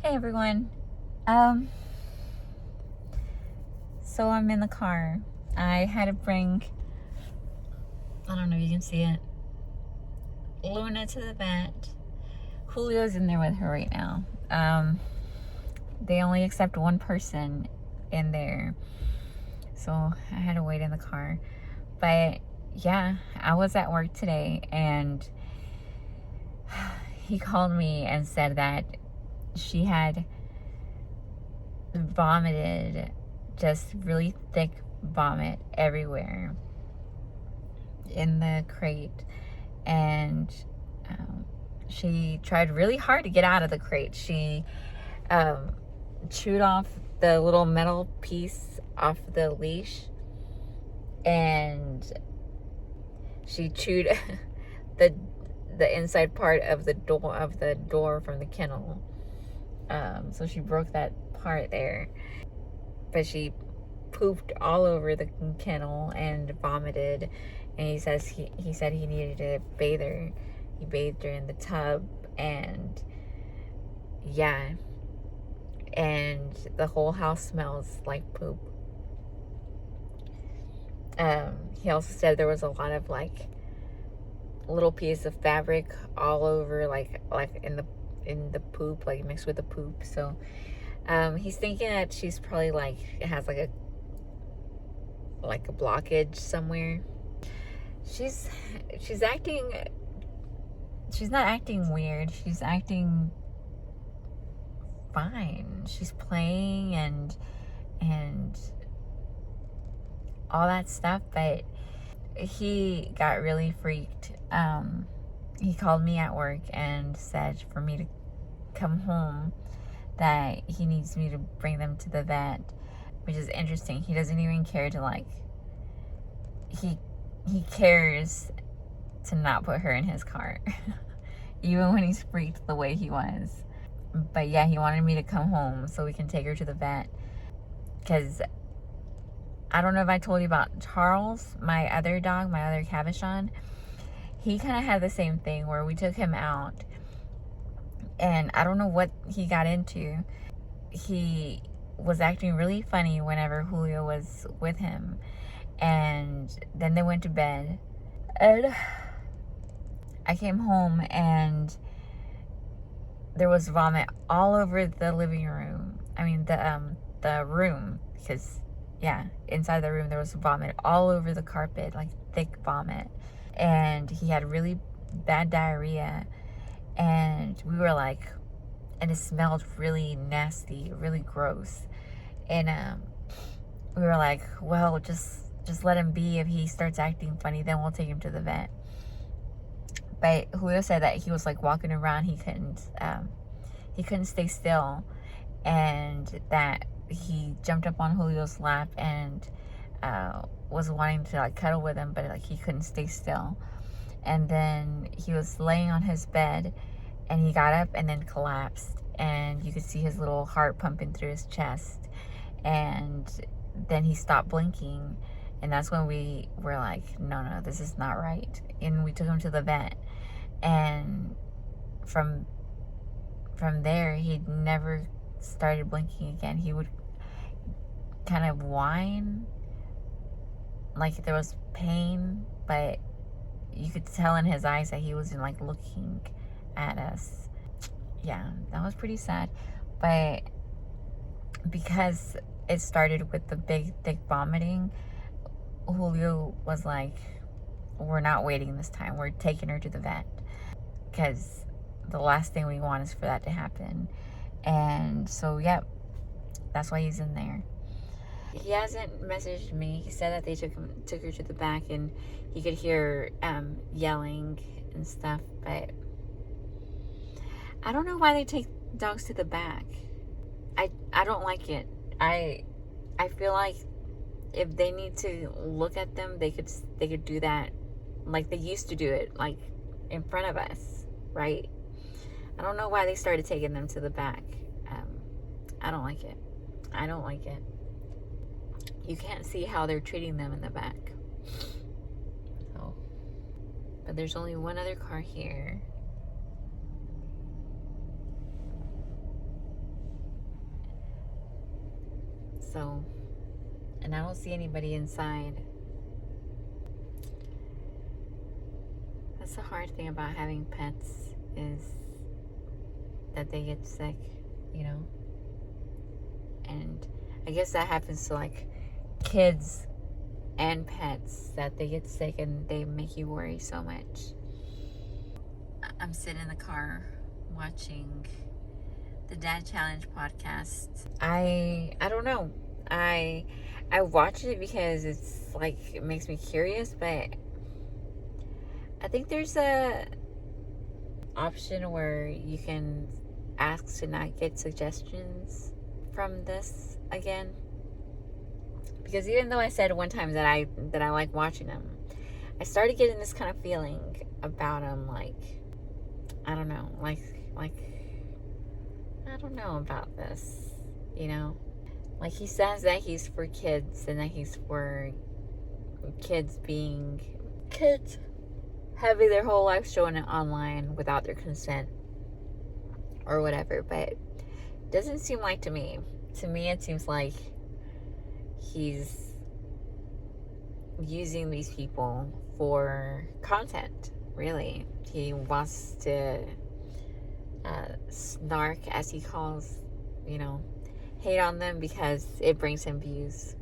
Hey everyone. Um, so I'm in the car. I had to bring, I don't know if you can see it, Luna to the vet. Julio's in there with her right now. They only accept one person in there. So I had to wait in the car. But yeah, I was at work today and he called me and said that she had vomited, just really thick vomit everywhere in the crate, and she tried really hard to get out of the crate. She chewed off the little metal piece off the leash, and she chewed the inside part of the door from the kennel. So she broke that part there, but she pooped all over the kennel and vomited. And he said he needed to bathe her. He bathed her in the tub, and yeah, and the whole house smells like poop. He also said there was a lot of like little pieces of fabric all over, like in the poop, like mixed with the poop. So he's thinking that she's probably like has like a blockage somewhere. She's acting, she's not acting weird. She's acting fine. She's playing and all that stuff, but he got really freaked. He called me at work and said for me to come home, that he needs me to bring them to the vet, which is interesting. He doesn't even care to like, he cares to not put her in his car even when he's freaked the way he was. But yeah, he wanted me to come home so we can take her to the vet, because I don't know if I told you about Charles, my other dog, my other Cavachon. He kind of had the same thing where we took him out, and I don't know what he got into. He was acting really funny whenever Julio was with him, and then they went to bed, and I came home and there was vomit all over the living room. I mean the room, because yeah, inside the room there was vomit all over the carpet, like thick vomit. And he had really bad diarrhea, and we were like, and it smelled really nasty, really gross. And we were like, well, just let him be. If he starts acting funny, then we'll take him to the vet. But Julio said that he was like walking around, he couldn't stay still, and that he jumped up on Julio's lap and was wanting to like cuddle with him, but like he couldn't stay still. And then he was laying on his bed, and he got up and then collapsed, and you could see his little heart pumping through his chest. And then he stopped blinking, and that's when we were like, no, this is not right. And we took him to the vet, and from there he never started blinking again. He would kind of whine like there was pain, but you could tell in his eyes that he wasn't like looking at us. Yeah, that was pretty sad. But because it started with the big thick vomiting, Julio was like, we're not waiting this time, we're taking her to the vet, because the last thing we want is for that to happen. And so yep, that's why he's in there. He hasn't messaged me. He said that they took her to the back, and he could hear yelling and stuff, but I don't know why they take dogs to the back. I don't like it. I feel like if they need to look at them, they could do that like they used to do it, like in front of us, right? I don't know why they started taking them to the back. I don't like it. I don't like it. You can't see how they're treating them in the back. So, but there's only one other car here. So, and I don't see anybody inside. That's the hard thing about having pets, is that they get sick, you know? And I guess that happens to like kids and pets, that they get sick and they make you worry so much. I'm sitting in the car watching the Dad Challenge podcast. I don't know. I watch it because it's like, it makes me curious, but I think there's a option where you can ask to not get suggestions from this again. Because even though I said one time that I like watching them, I started getting this kind of feeling about them, like, I don't know, like I don't know about this, you know? Like, he says that he's for kids and that he's for kids being kids, having their whole life shown it online without their consent or whatever, but it doesn't seem like to me. To me, it seems like he's using these people for content, really. He wants to snark, as he calls, you know, hate on them because it brings him views.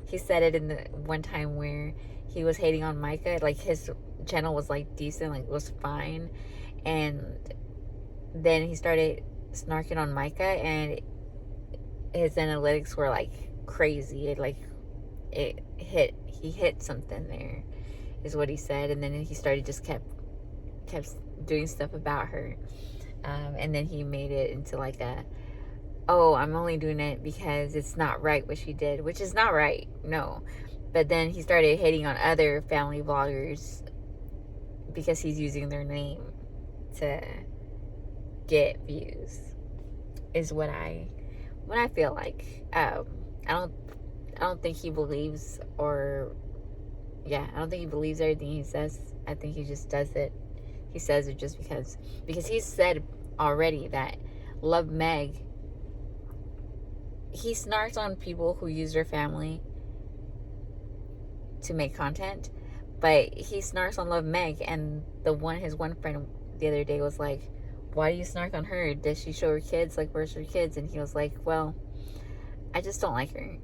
He said it in the one time where he was hating on Micah, like his channel was like decent, like it was fine, and then he started snarking on Micah and his analytics were like crazy. He hit something there, is what he said, and then he started just kept doing stuff about her, and then he made it into like I'm only doing it because it's not right what she did, which is not right, no. But then he started hating on other family vloggers because he's using their name to get views, is what I feel like. I don't think he believes, I don't think he believes everything he says. I think he just does it. He says it just because he said already that Love Meg, he snarks on people who use their family to make content, but he snarks on Love Meg, and his one friend the other day was like, why do you snark on her? Does she show her kids? Like, where's her kids? And he was like, well, I just don't like her.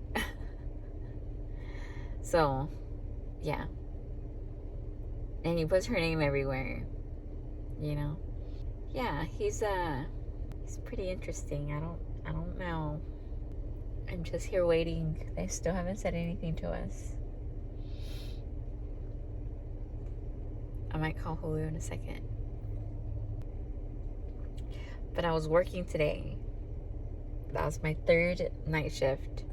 So, yeah. And he puts her name everywhere, you know? Yeah, he's pretty interesting. I don't know. I'm just here waiting. They still haven't said anything to us. I might call Julio in a second. But I was working today. That was my third night shift.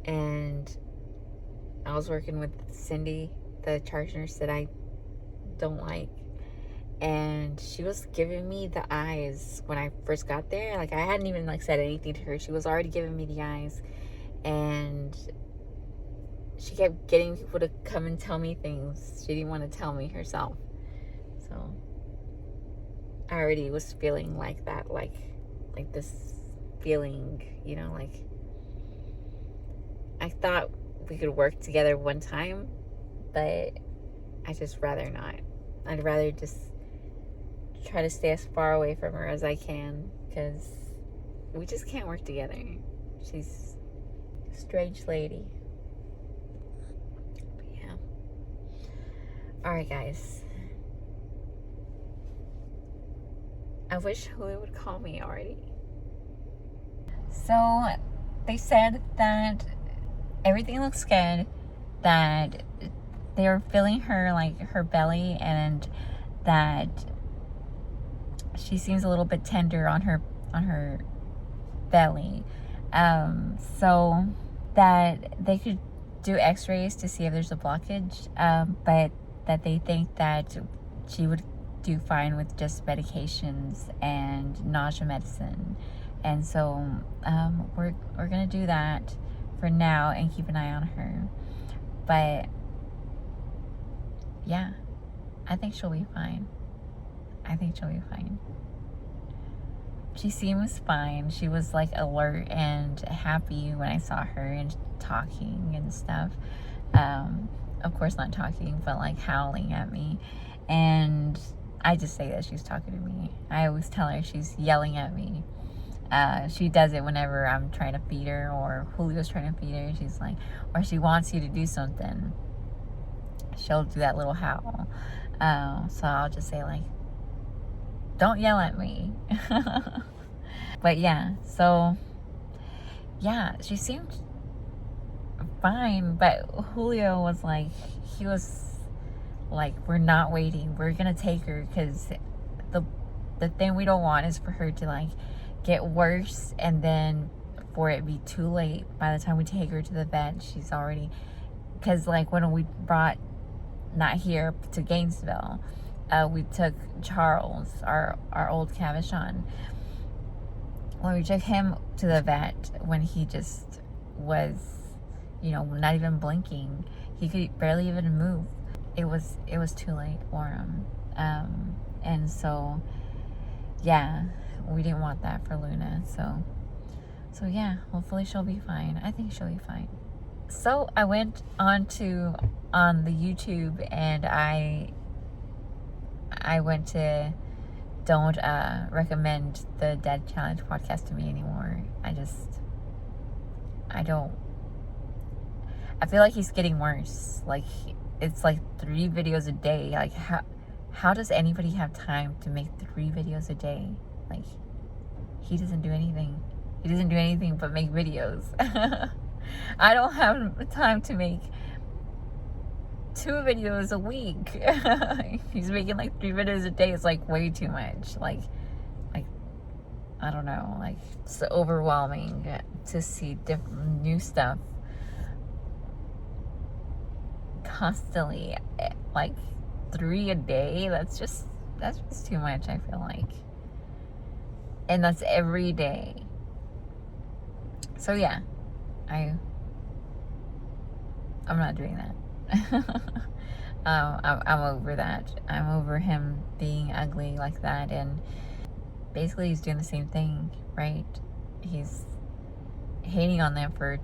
And I was working with Cindy, the charge nurse that I don't like. And she was giving me the eyes when I first got there. Like, I hadn't even like said anything to her. She was already giving me the eyes. And she kept getting people to come and tell me things she didn't want to tell me herself. So I already was feeling like that, like this feeling, you know, like I thought we could work together one time, but I just rather not. I'd rather just try to stay as far away from her as I can, because we just can't work together. She's a strange lady. But yeah. Alright, guys. I wish Julio would call me already. So, they said that everything looks good, that they were feeling her, like, her belly, and that she seems a little bit tender on her belly. So that they could do x-rays to see if there's a blockage, but that they think that she would do fine with just medications and nausea medicine. And so we're gonna do that for now and keep an eye on her. But yeah, I think she'll be fine. she seems fine. She was like alert and happy when I saw her and talking and stuff. Of course not talking, but like howling at me. And I just say that she's talking to me. I always tell her she's yelling at me. She does it whenever I'm trying to feed her or Julio's trying to feed her. She's like, or she wants you to do something, she'll do that little howl. So I'll just say like, don't yell at me. But yeah, so yeah, she seemed fine, but Julio was like, he was like, we're not waiting, we're gonna take her, because the thing we don't want is for her to like get worse and then for it be too late. By the time we take her to the vet, she's already, because like when we brought, not here, to Gainesville, we took Charles, our old Cavachon. When we took him to the vet, when he just was, you know, not even blinking, he could barely even move. It was too late for him. And so, yeah, we didn't want that for Luna. So yeah, hopefully she'll be fine. I think she'll be fine. So I went on the YouTube and I went to don't recommend the Dead Challenge podcast to me anymore. I feel like he's getting worse. Like, it's like 3 videos a day. Like, how does anybody have time to make 3 videos a day? Like, he doesn't do anything. He doesn't do anything but make videos. I don't have time to make 2 videos a week. He's making like 3 videos a day. It's like way too much. Like I don't know. Like, it's overwhelming to see different new stuff constantly. Like 3 a day. That's just too much, I feel like. And that's every day. So yeah, I'm not doing that. I'm over that. I'm over him being ugly like that, and basically he's doing the same thing, right? He's hating on them for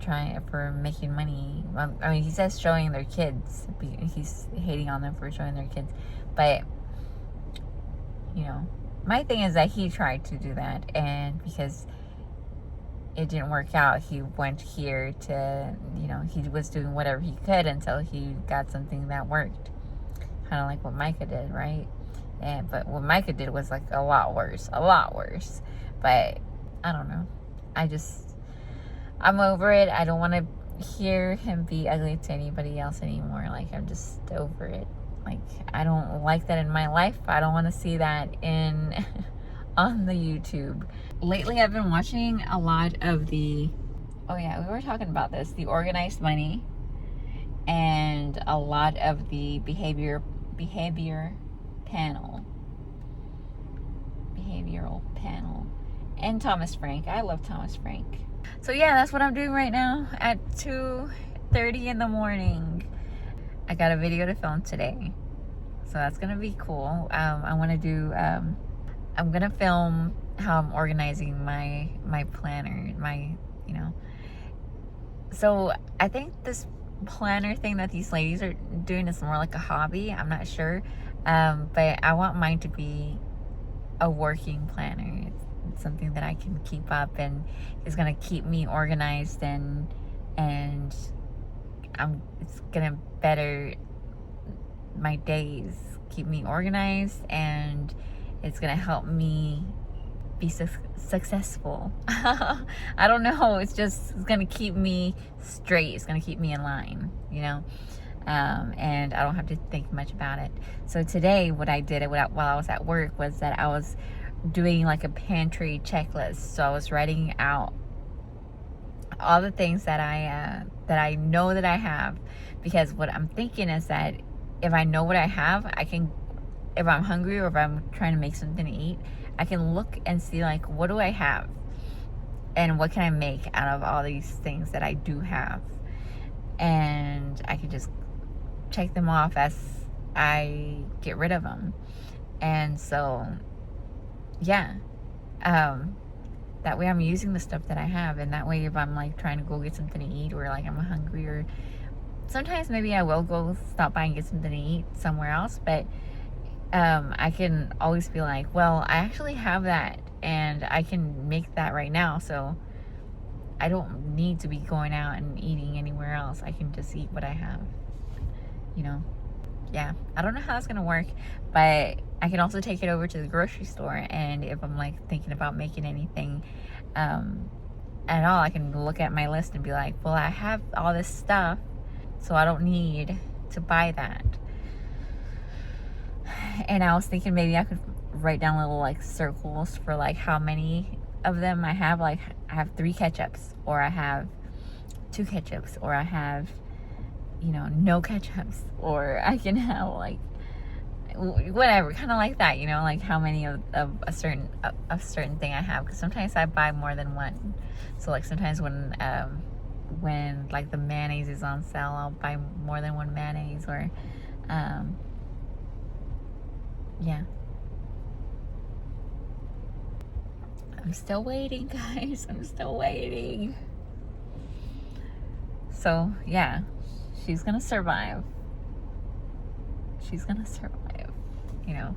making money. I mean, he says showing their kids. He's hating on them for showing their kids, but you know, my thing is that he tried to do that, and because it didn't work out, he went here to, you know, he was doing whatever he could until he got something that worked. Kind of like what Micah did, right? But what Micah did was like a lot worse. But I don't know. I'm over it. I don't want to hear him be ugly to anybody else anymore. Like, I'm just over it. Like, I don't like that in my life. I don't want to see that on the YouTube. Lately, I've been watching a lot of the we were talking about this, the Organized Money, and a lot of the behavioral panel, and Thomas Frank. I love Thomas Frank. So yeah, that's what I'm doing right now at 2:30 in the morning. I got a video to film today, so that's gonna be cool. I want to do I'm gonna film how I'm organizing my planner, you know. So I think this planner thing that these ladies are doing is more like a hobby. I'm not sure, but I want mine to be a working planner. It's something that I can keep up and is gonna keep me organized, and it's gonna better my days, keep me organized, and it's gonna help me be successful. I don't know. It's gonna keep me straight. It's gonna keep me in line, you know. And I don't have to think much about it. So today, what I did while I was at work was that I was doing like a pantry checklist. So I was writing out all the things that I know that I have, because what I'm thinking is that if I know what I have, I can, if I'm hungry or if I'm trying to make something to eat, I can look and see like, what do I have and what can I make out of all these things that I do have, and I can just check them off as I get rid of them. And so yeah, That way I'm using the stuff that I have, and that way if I'm like trying to go get something to eat, or like I'm hungry, or sometimes maybe I will go stop by and get something to eat somewhere else, but I can always be like, well, I actually have that and I can make that right now, so I don't need to be going out and eating anywhere else. I can just eat what I have, you know? Yeah, I don't know how that's gonna work, but I can also take it over to the grocery store, and if I'm like thinking about making anything at all, I can look at my list and be like, well, I have all this stuff, so I don't need to buy that. And I was thinking maybe I could write down little like circles for like how many of them I have. Like I have 3 ketchups, or I have 2 ketchups, or I have, you know, no ketchups, or I can have like whatever, kind of like that, you know, like how many of a certain thing I have, because sometimes I buy more than one. So like sometimes when like the mayonnaise is on sale, I'll buy more than one mayonnaise, or yeah. I'm still waiting, guys. I'm still waiting. So yeah, she's gonna survive. She's gonna survive, you know.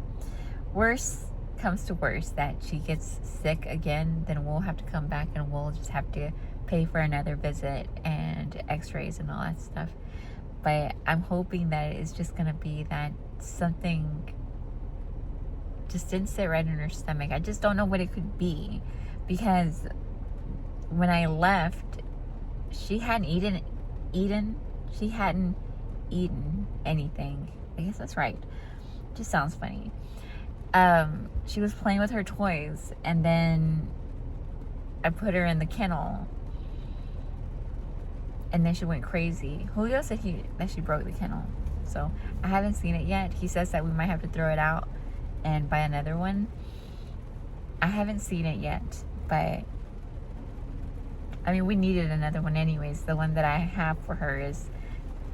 Worst comes to worst, that she gets sick again, then we'll have to come back and we'll just have to pay for another visit and x-rays and all that stuff. But I'm hoping that it's just gonna be that something just didn't sit right in her stomach. I just don't know what it could be, because when I left, she hadn't eaten anything. I guess that's right. Just sounds funny. She was playing with her toys, and then I put her in the kennel, and then she went crazy. Julio said that she broke the kennel, so I haven't seen it yet. He says that we might have to throw it out and buy another one. I haven't seen it yet, but I mean, we needed another one anyways. The one that I have for her is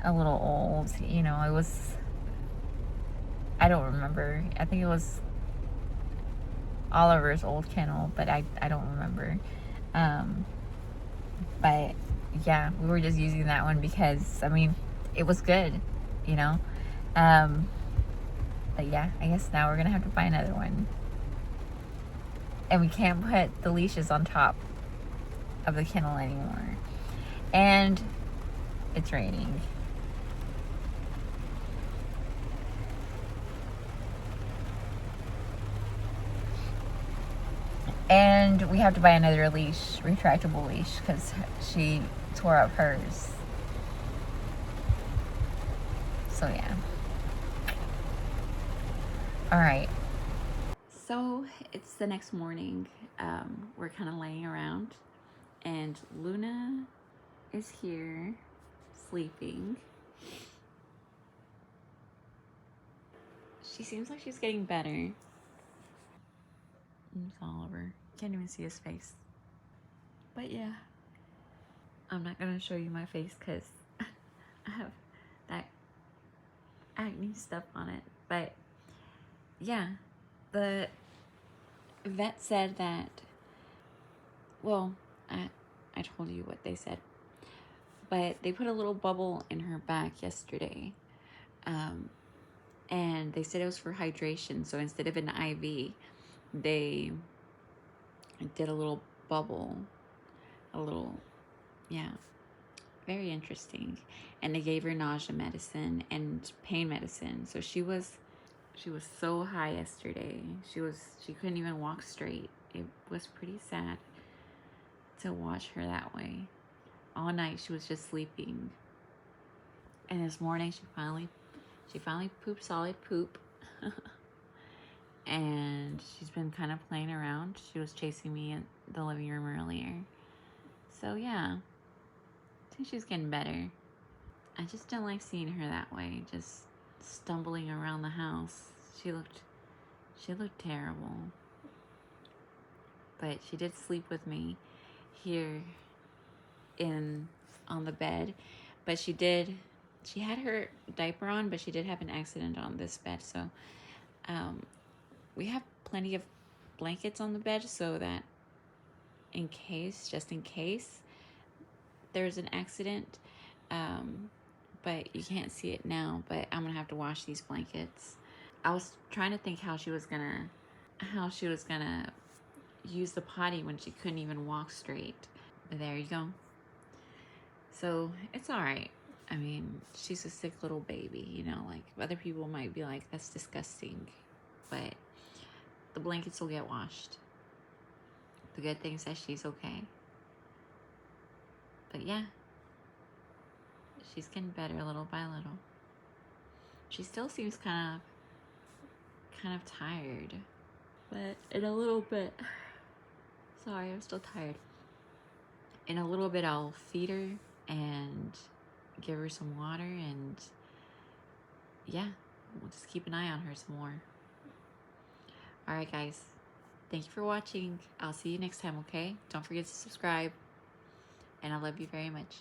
a little old, you know. It was, I don't remember, I think it was Oliver's old kennel, but I don't remember. But yeah, we were just using that one because, I mean, it was good, you know. But yeah, I guess now we're gonna have to buy another one, and we can't put the leashes on top of the kennel anymore, and it's raining. And we have to buy another leash, retractable leash, because she tore up hers. So yeah. All right. So it's the next morning. We're kind of laying around, and Luna is here sleeping. She seems like she's getting better. It's Oliver. Can't even see his face. But yeah, I'm not gonna show you my face because I have that acne stuff on it. But yeah, the vet said that, well, I told you what they said, but they put a little bubble in her back yesterday, and they said it was for hydration. So instead of an IV, they did a little bubble, yeah, very interesting. And they gave her nausea medicine and pain medicine. So she was so high yesterday. She couldn't even walk straight. It was pretty sad to watch her that way. All night she was just sleeping. And this morning she finally pooped solid poop. And she's been kind of playing around. She was chasing me in the living room earlier. So yeah, I think she's getting better. I just don't like seeing her that way, just stumbling around the house. She looked terrible. But she did sleep with me here on the bed. But she had her diaper on, but she did have an accident on this bed. So we have plenty of blankets on the bed so that just in case there's an accident. But you can't see it now, but I'm gonna have to wash these blankets. I was trying to think how she was gonna use the potty when she couldn't even walk straight. But there you go. So it's all right. I mean, she's a sick little baby, you know, like other people might be like, that's disgusting, but the blankets will get washed. The good thing is that she's okay. But yeah, she's getting better little by little. She still seems kind of tired, but in a little bit, sorry, I'm still tired. In a little bit, I'll feed her and give her some water, and yeah, we'll just keep an eye on her some more. All right, guys, thank you for watching. I'll see you next time, okay? Don't forget to subscribe, and I love you very much.